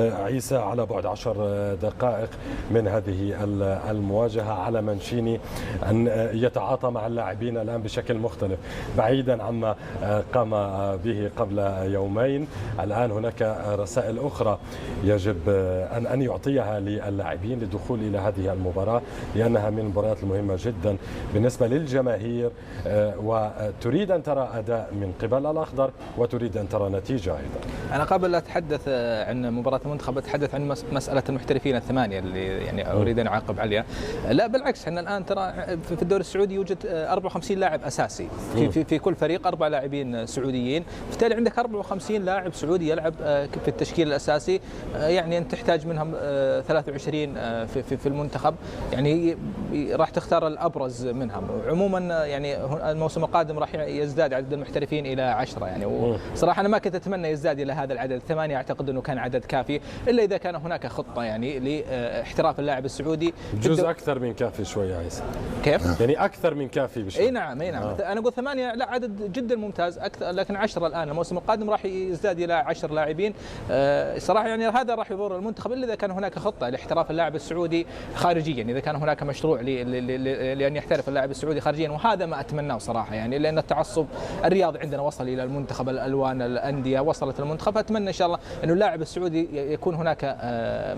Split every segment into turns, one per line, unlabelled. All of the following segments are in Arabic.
عيسى على بعد 10 دقائق من هذه المواجهة، على منشيني أن يتعاطى مع اللاعبين الآن بشكل مختلف بعيدا عما قام به قبل يومين. الآن هناك رسائل أخرى يجب أن يعطيها للاعبين للدخول إلى هذه المباراة، لأنها من المباريات المهمة جدا بالنسبة للجماهير، وتريد أن ترى أداء من قبل الأخضر وتريد أن ترى نتيجة أيضا.
أنا قبل لا أتحدث عن مباراة المنتخب أتحدث عن مسألة المحترفين الثمانية اللي يعني أريد أن أعقب عليها. لا بالعكس، احنا الآن ترى في الدوري السعودي يوجد 54 لاعب أساسي في كل فريق 4 لاعبين سعوديين، بالتالي عندك 54 لاعب سعودي يلعب في التشكيل الأساسي، يعني أنت تحتاج منهم 23 في المنتخب، يعني راح تختار الأبرز منهم. عموما يعني الموسم القادم راح يزداد عدد المحترفين إلى 10، يعني وصراحة أنا ما كنت أتمنى يزداد إلى هذا العدد 8، أعتقد أنه كان عدد كافي، إلا إذا كان هناك خطة يعني لاحتراف اللاعب السعودي.
جزء أكثر من كافي شوية عيسى.
كيف؟
يعني أكثر من كافي بشوي.
اي نعم أنا أقول 8 لا عدد جدا ممتاز أكثر، لكن 10 الآن الموسم القادم راح يزداد إلى 10 لاعبين. صراحة يعني هذا راح يضر المنتخب إلا إذا كان هناك خطة لاحتراف اللاعب السعودي خارجيا، إذا كان هناك مشروع لأن يحترف اللاعب السعودي خارجيا، وهذا ما أتمناه صراحة، يعني لأن التعصب الرياضي عندنا وصل إلى المنتخب، الألوان الأندية وصلت المنتخب، فأتمنى إن شاء الله أنه اللاعب السعودي يكون هناك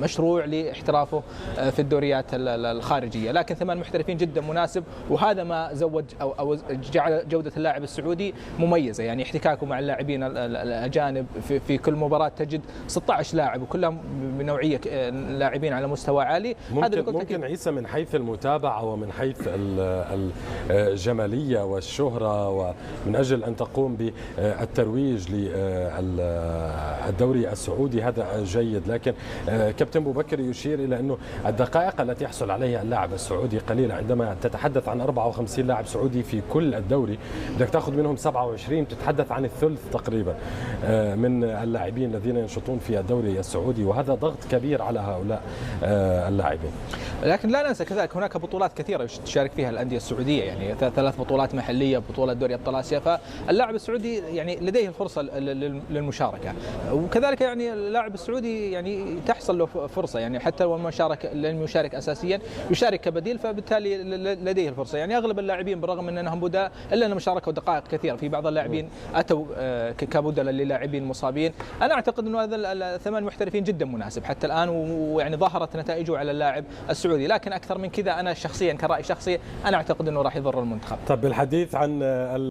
مشروع لاحترافه في الدوريات الخارجية. لكن 8 محترفين جدا مناسب، وهذا ما زود أو جعل جودة اللاعب السعودي مميزة، يعني احتكاكه مع اللاعبين الأجانب في كل مباراة تجد 16 لاعب وكلهم بنوعية لاعبين على مستوى عالي.
ممكن عيسى من حيث المتابعة ومن حيث الجمالية والشهرة ومن أجل أن تقوم بالترويج للدوري السعودي هذا جيد، لكن كابتن أبو بكر يشير إلى أنه الدقائق التي يحصل عليها اللاعب السعودي قليلة. عندما تتحدث عن 54 لاعب سعودي في كل الدوري، بدك تأخذ منهم 27، تتحدث عن الثلث تقريبا من اللاعبين الذين ينشطون في الدوري السعودي، وهذا ضغط كبير على هؤلاء اللاعبين.
لكن لا ننسى كذلك هناك بطولات كثيرة تشارك فيها الأندية السعودية، يعني 3 بطولات محلية، بطولة دوري أبطال آسيا، فاللاعب السعودي يعني لديه الفرصة للمشاركة، وكذلك يعني اللاعب السعودي يعني تحصل له فرصة، يعني حتى لو لم يشارك أساسيا يشارك كبديل، فبالتالي لديه الفرصة. يعني أغلب اللاعبين بالرغم من أنهم بدلاء إلا أنهم شاركوا دقائق كثيرة، في بعض اللاعبين أتوا كبدلاء للاعبين مصابين. أنا أعتقد أنه هذا 8 محترفين جدا مناسب حتى الآن، ويعني ظهرت نتائجه على اللاعب السعودي، لكن أكثر من كذا أنا شخصيا كرأي شخصي أنا أعتقد أنه راح يضر المنتخب.
طب بالحديث عن